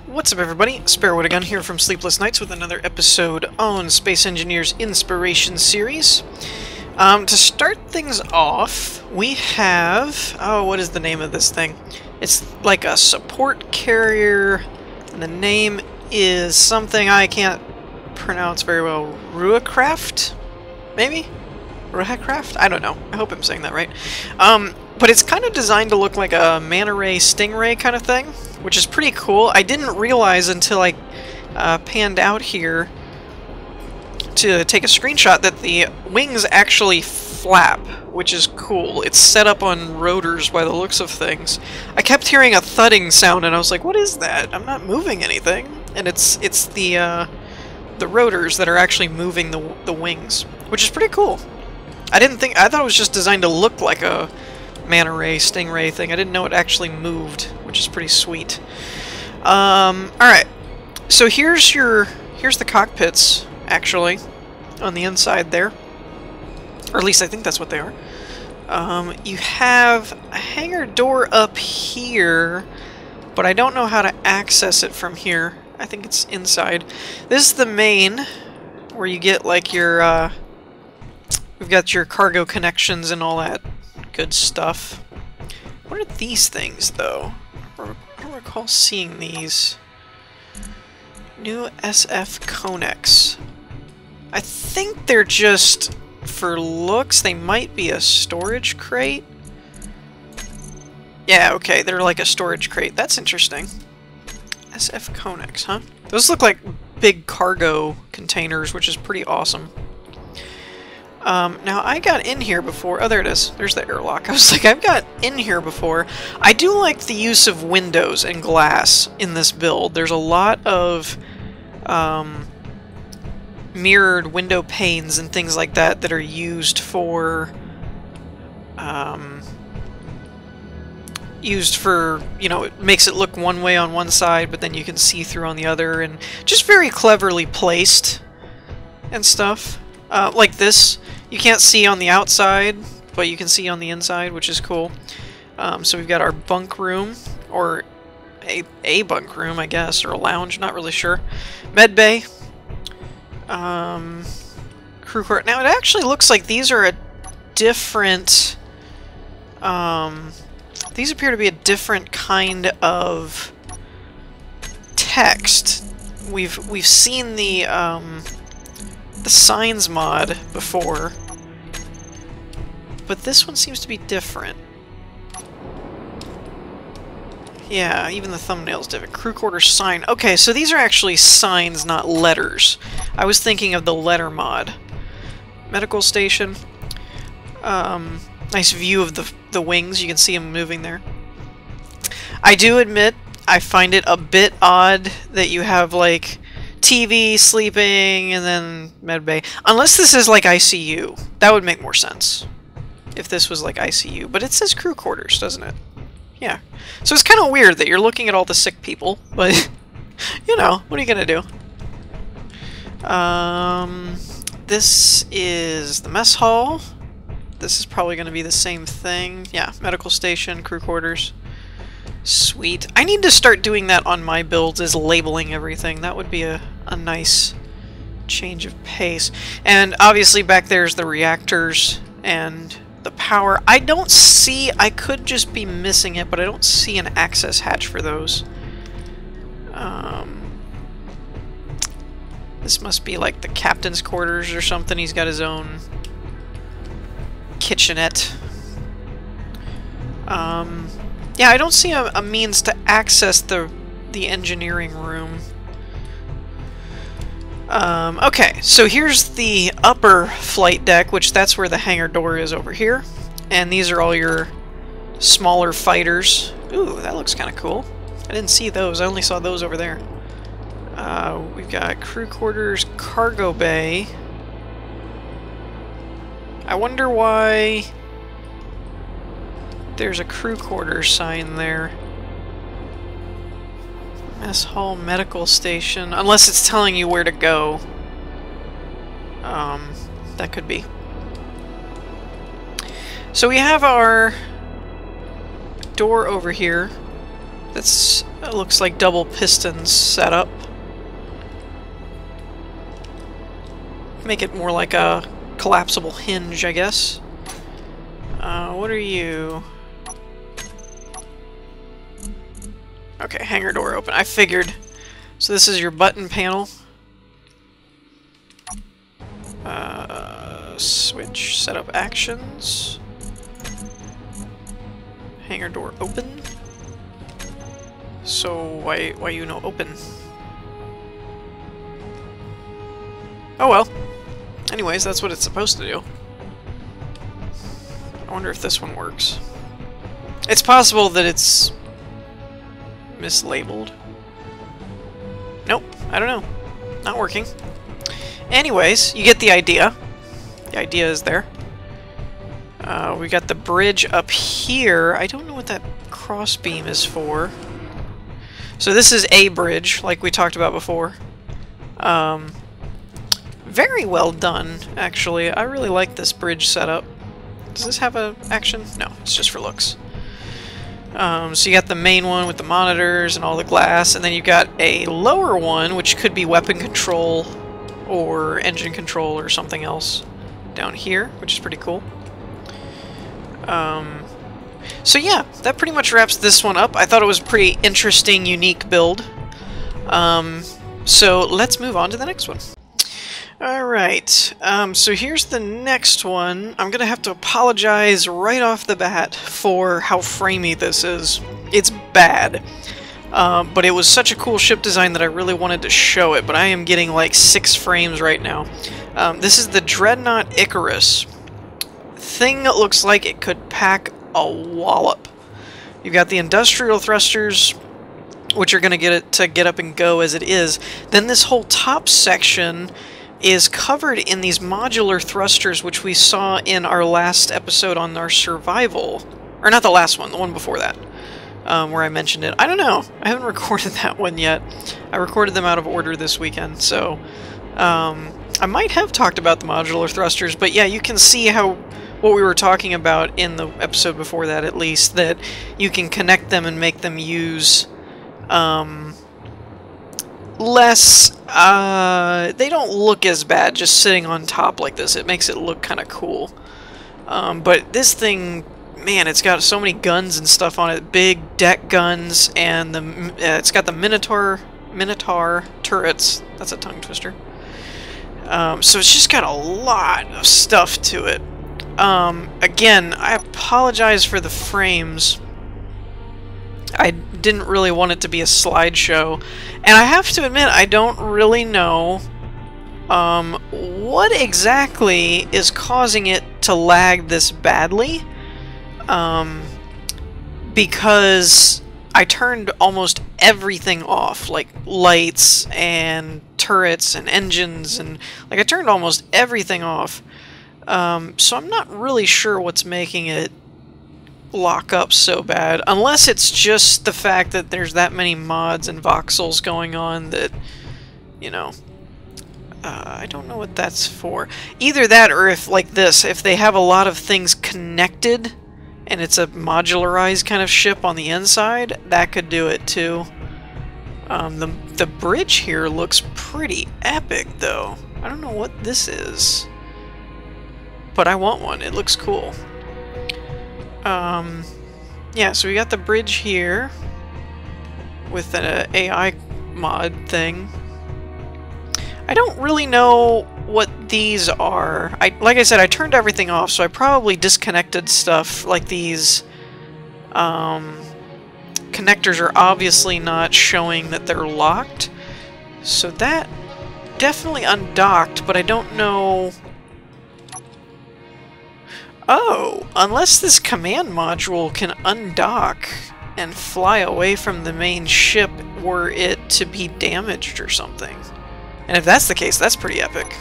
What's up, everybody? Sparrowwood again here from Sleepless Nights with another episode on Space Engineer's Inspiration Series. To start things off, we have... oh, what is the name of this thing? It's like a support carrier, and the name is something I can't pronounce very well. Ruhekraft? Maybe? Ruhekraft? I don't know. I hope I'm saying that right. But it's kind of designed to look like a manta ray stingray kind of thing, which is pretty cool. I didn't realize until I panned out here to take a screenshot that the wings actually flap, which is cool. It's set up on rotors by the looks of things. I kept hearing a thudding sound and I was like, what is that? I'm not moving anything. And it's the rotors that are actually moving the wings, which is pretty cool. I thought it was just designed to look like a manta ray stingray thing. I didn't know it actually moved, which is pretty sweet. Alright, so here's the cockpits, actually, on the inside there. Or at least I think that's what they are. You have a hangar door up here, but I don't know how to access it from here. I think it's inside. This is the main, where you get like your, we've got your cargo connections and all that good stuff. What are these things, though? I don't recall seeing these. New SF Conex. I think they're just for looks. They might be a storage crate. Yeah, okay, they're like a storage crate. That's interesting. SF Conex, huh? Those look like big cargo containers, which is pretty awesome. Now, I got in here before. Oh, there it is. There's the airlock. I was like, I've got in here before. I do like the use of windows and glass in this build. There's a lot of mirrored window panes and things like that that are used for, you know, it makes it look one way on one side, but then you can see through on the other, and just very cleverly placed and stuff. Like this. You can't see on the outside, but you can see on the inside, which is cool. So we've got our bunk room, or a bunk room, I guess, or a lounge, not really sure. Med bay. Crew court. Now, it actually looks like these are a different... these appear to be a different kind of text. We've seen the signs mod before, but this one seems to be different. Yeah, even the thumbnail's different. Crew quarters sign. Okay, so these are actually signs, not letters. I was thinking of the letter mod. Medical station. Nice view of the wings. You can see them moving there. I do admit, I find it a bit odd that you have, like, TV, sleeping, and then medbay. Unless this is like ICU. That would make more sense. If this was like ICU. But it says crew quarters, doesn't it? Yeah. So it's kind of weird that you're looking at all the sick people, but, you know, what are you gonna do? This is the mess hall. This is probably gonna be the same thing. Yeah, medical station, crew quarters. Sweet. I need to start doing that on my builds, is labeling everything. That would be a nice change of pace. And obviously back there's the reactors and the power. I don't see... I could just be missing it, but I don't see an access hatch for those. This must be like the captain's quarters or something. He's got his own kitchenette. Yeah, I don't see a means to access the engineering room. Okay, so here's the upper flight deck, which that's where the hangar door is over here. And these are all your smaller fighters. Ooh, that looks kind of cool. I didn't see those. I only saw those over there. We've got crew quarters, cargo bay. I wonder why... there's a crew quarters sign there. Mess hall, medical station. Unless it's telling you where to go. That could be. So we have our door over here that's That looks like double pistons setup. Make it more like a collapsible hinge, I guess. What are you? Okay, hangar door open. I figured. So this is your button panel. Switch setup actions. Hangar door open. So why you no open? Oh well. Anyways, that's what it's supposed to do. I wonder if this one works. It's possible that it's mislabeled. Nope, I don't know. Not working. Anyways, you get the idea. The idea is there. We got the bridge up here. I don't know what that crossbeam is for. So this is a bridge, like we talked about before. Very well done, actually. I really like this bridge setup. Does this have a action? No, it's just for looks. So you got the main one with the monitors and all the glass, and then you got a lower one, which could be weapon control or engine control or something else down here, which is pretty cool. So yeah, that pretty much wraps this one up. I thought it was a pretty interesting, unique build. So let's move on to the next one. Alright, so here's the next one. I'm gonna have to apologize right off the bat for how framey this is. It's bad. But it was such a cool ship design that I really wanted to show it, but I am getting like 6 frames right now. This is the Dreadnought Icarus. Thing that looks like it could pack a wallop. You've got the industrial thrusters, which are going to get it to get up and go as it is. Then this whole top section is covered in these modular thrusters, which we saw in our last episode on our survival. Or not the last one, the one before that, where I mentioned it. I don't know. I haven't recorded that one yet. I recorded them out of order this weekend, so I might have talked about the modular thrusters, but yeah, you can see how what we were talking about in the episode before that, at least, that you can connect them and make them use less, they don't look as bad just sitting on top like this. It makes it look kind of cool. But this thing, man, it's got so many guns and stuff on it. Big deck guns, and it's got the Minotaur turrets. That's a tongue twister. So it's just got a lot of stuff to it. Again, I apologize for the frames. I didn't really want it to be a slideshow, and I have to admit I don't really know what exactly is causing it to lag this badly, because I turned almost everything off, like lights and turrets and engines, and like I turned almost everything off. So I'm not really sure what's making it lock up so bad, unless it's just the fact that there's that many mods and voxels going on that, you know, I don't know what that's for. Either that, or if, like this, if they have a lot of things connected and it's a modularized kind of ship on the inside, that could do it too. The bridge here looks pretty epic, though. I don't know what this is, but I want one. It looks cool. Yeah, so we got the bridge here with an AI mod thing. I don't really know what these are. Like I said, I turned everything off, so I probably disconnected stuff. Like these connectors are obviously not showing that they're locked. So that definitely undocked, but I don't know. Oh, unless this command module can undock and fly away from the main ship were it to be damaged or something. And if that's the case, that's pretty epic.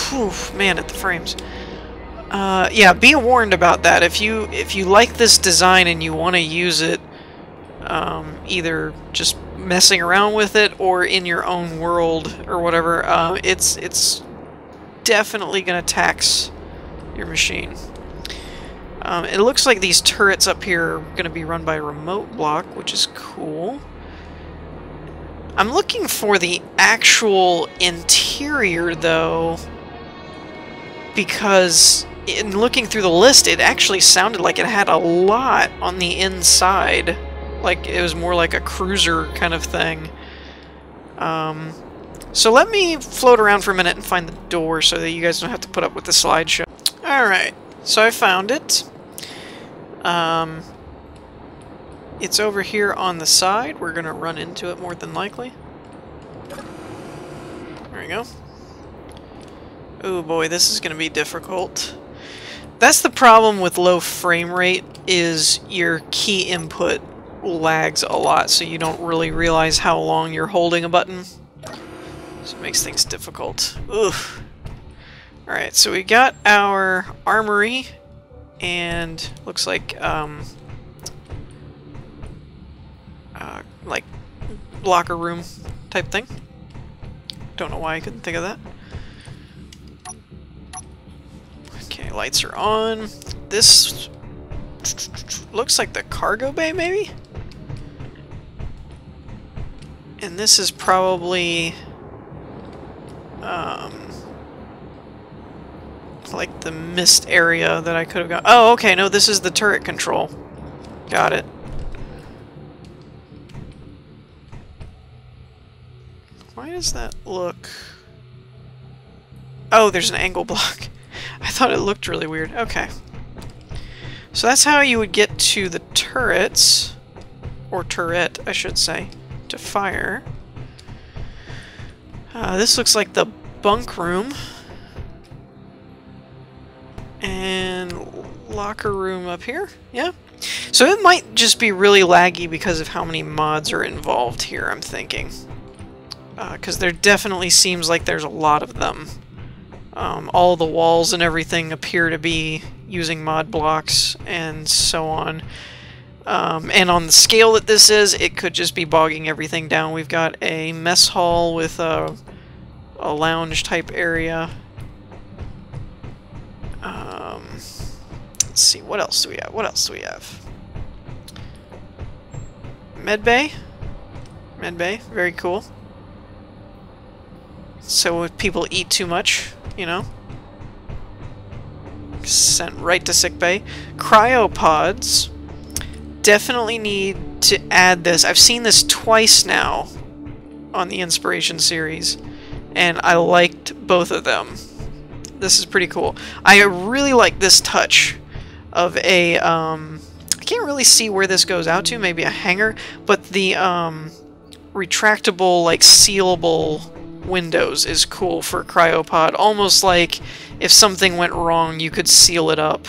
Whew, man, at the frames. Yeah, be warned about that. If you like this design and you want to use it, either just messing around with it or in your own world or whatever, it's definitely going to tax your machine. It looks like these turrets up here are going to be run by a remote block, which is cool. I'm looking for the actual interior, though, because in looking through the list, it actually sounded like it had a lot on the inside. Like it was more like a cruiser kind of thing. So let me float around for a minute and find the door so that you guys don't have to put up with the slideshow. Alright, so I found it. It's over here on the side. We're going to run into it more than likely. There we go. Oh boy, this is going to be difficult. That's the problem with low frame rate, is your key input lags a lot, so you don't really realize how long you're holding a button. So it makes things difficult. Oof. Alright, so we got our armory, and looks like, like locker room type thing. Don't know why I couldn't think of that. Okay, lights are on. This looks like the cargo bay, maybe? And this is probably like the mist area that I could have got. Oh, okay, no, this is the turret control. Got it. Why does that look... Oh, there's an angle block. I thought it looked really weird. Okay. So that's how you would get to the turrets, or turret, I should say, to fire. This looks like the bunk room. And locker room up here. Yeah. So it might just be really laggy because of how many mods are involved here, I'm thinking. Because there definitely seems like there's a lot of them. All the walls and everything appear to be using mod blocks and so on. And on the scale that this is, it could just be bogging everything down. We've got a mess hall with a lounge type area. Let's see, what else do we have? What else do we have? Med bay. Med bay, very cool. So if people eat too much, you know, sent right to sick bay. Cryopods. Definitely need to add this. I've seen this twice now on the Inspiration series, and I liked both of them. This is pretty cool. I really like this touch of a, I can't really see where this goes out to, maybe a hanger, but the retractable, like, sealable windows is cool for a cryopod. Almost like if something went wrong, you could seal it up.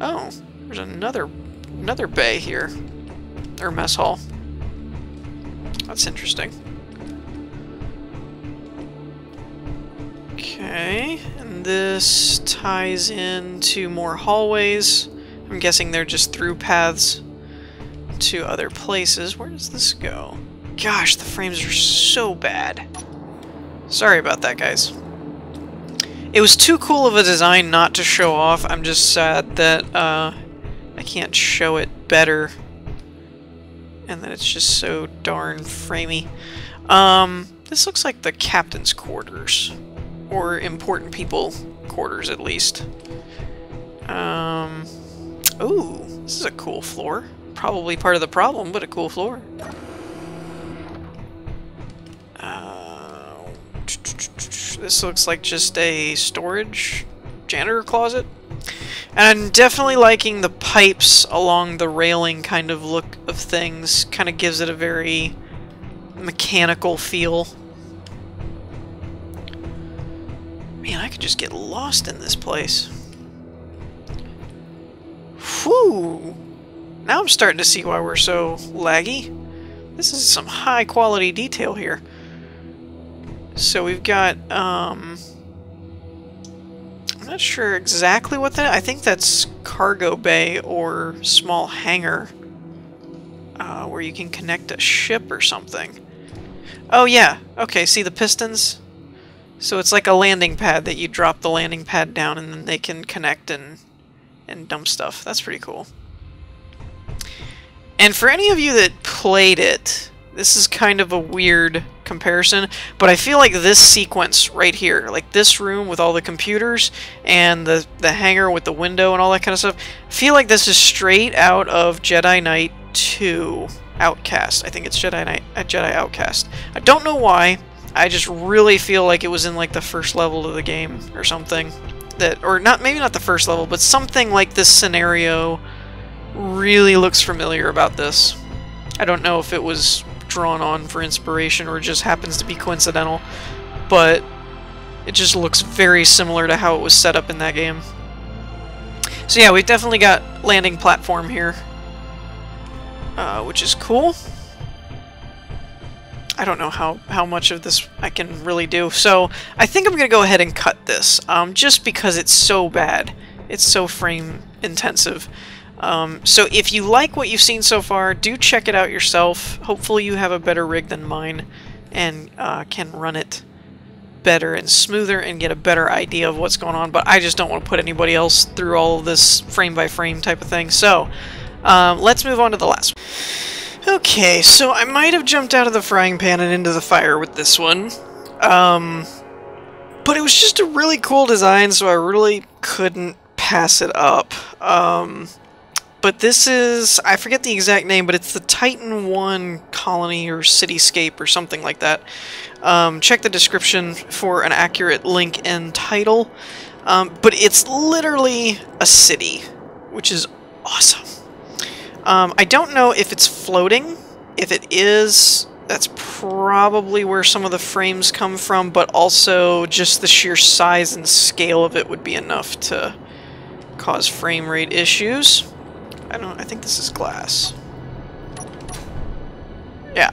Oh, there's another bay here, or mess hall. That's interesting. Okay, and this ties into more hallways. I'm guessing they're just through paths to other places. Where does this go? Gosh, the frames are so bad. Sorry about that, guys. It was too cool of a design not to show off. I'm just sad that I can't show it better, and that it's just so darn framey. This looks like the captain's quarters, or important people quarters at least. Ooh, this is a cool floor. Probably part of the problem, but a cool floor. This looks like just a storage janitor closet. And I'm definitely liking the pipes along the railing kind of look of things. Kind of gives it a very mechanical feel. Man, I could just get lost in this place. Whew! Now I'm starting to see why we're so laggy. This is some high quality detail here. So we've got, I'm not sure exactly what that, I think that's cargo bay or small hangar, where you can connect a ship or something. Oh yeah, okay, see the pistons? So it's like a landing pad that you drop the landing pad down and then they can connect and and dump stuff. That's pretty cool. And for any of you that played it, this is kind of a weird comparison, but I feel like this sequence right here, like this room with all the computers and the hangar with the window and all that kind of stuff, I feel like this is straight out of Jedi Knight 2 Outcast. I think it's Jedi Outcast. I don't know why. I just really feel like it was in like the first level of the game or something. Or not, maybe not the first level, but something like this scenario really looks familiar about this. I don't know if it was drawn on for inspiration or just happens to be coincidental, but it just looks very similar to how it was set up in that game. So yeah, we've definitely got landing platform here, which is cool. I don't know how much of this I can really do, so I think I'm going to go ahead and cut this, just because it's so bad. It's so frame intensive. So if you like what you've seen so far, do check it out yourself. Hopefully you have a better rig than mine and can run it better and smoother and get a better idea of what's going on, but I just don't want to put anybody else through all of this frame by frame type of thing. So let's move on to the last one. Okay, so I might have jumped out of the frying pan and into the fire with this one, but it was just a really cool design, so I really couldn't pass it up. But this is, I forget the exact name, but it's the Titan1 colony or cityscape or something like that. Check the description for an accurate link and title. But it's literally a city, which is awesome. I don't know if it's floating. If it is, that's probably where some of the frames come from, but also just the sheer size and scale of it would be enough to cause frame rate issues. I think this is glass. Yeah.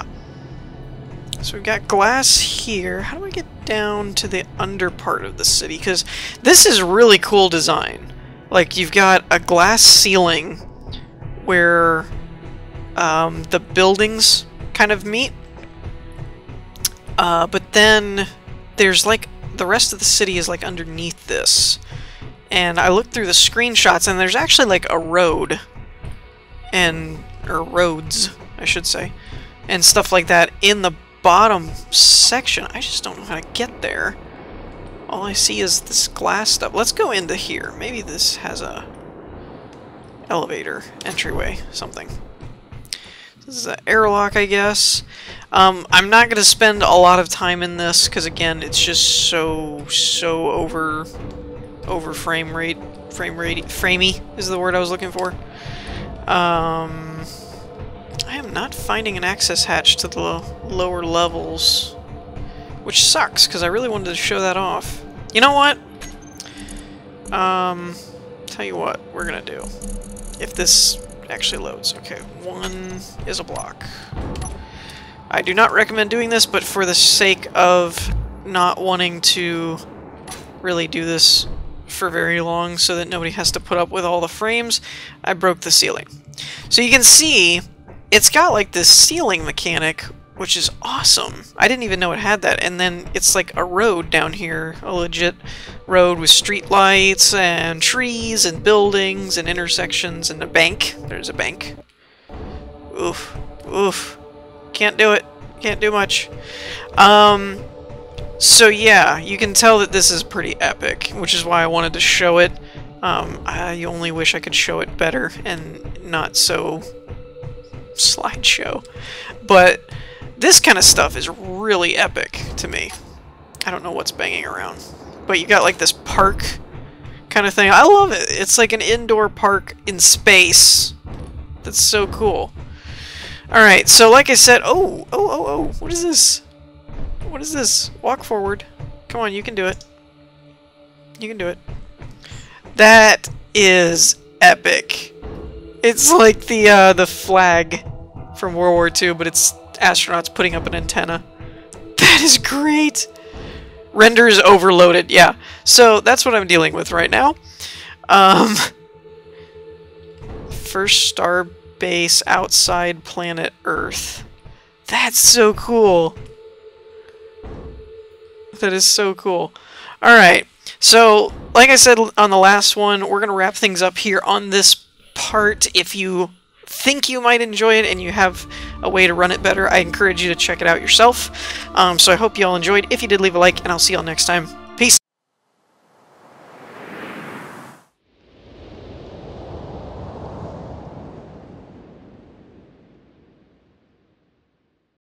So we've got glass here. How do I get down to the under part of the city? Because this is really cool design. Like, you've got a glass ceiling where the buildings kind of meet. But then there's like, the rest of the city is like underneath this. And I looked through the screenshots and there's actually like a road. Or roads, I should say, and stuff like that in the bottom section. I just don't know how to get there. All I see is this glass stuff. Let's go into here. Maybe this has a elevator, entryway, something. This is an airlock, I guess. I'm not going to spend a lot of time in this, because again, it's just so over frame rate. Framey is the word I was looking for. I am not finding an access hatch to the lower levels, which sucks, because I really wanted to show that off. You know what? Tell you what we're gonna do. If this actually loads. Okay, one is a block. I do not recommend doing this, but for the sake of not wanting to really do this for very long so that nobody has to put up with all the frames, I broke the ceiling. So you can see it's got like this ceiling mechanic, which is awesome. I didn't even know it had that. And then it's like a road down here, a legit road with street lights and trees and buildings and intersections and a bank. There's a bank. Oof. Oof. Can't do it. Can't do much. So yeah, you can tell that this is pretty epic, which is why I wanted to show it. I only wish I could show it better and not so slideshow. But this kind of stuff is really epic to me. I don't know what's banging around. But you got like this park kind of thing. I love it. It's like an indoor park in space. That's so cool. Alright, so like I said, oh, what is this? What is this? Walk forward. Come on, you can do it. You can do it. That is epic. It's like the flag from World War II, but it's astronauts putting up an antenna. That is great! Render is overloaded, yeah. So that's what I'm dealing with right now. First star base outside planet Earth. That's so cool. That is so cool. Alright, so like I said on the last one, we're going to wrap things up here on this part. If you think you might enjoy it and you have a way to run it better, I encourage you to check it out yourself. So I hope you all enjoyed. If you did, leave a like, and I'll see you all next time.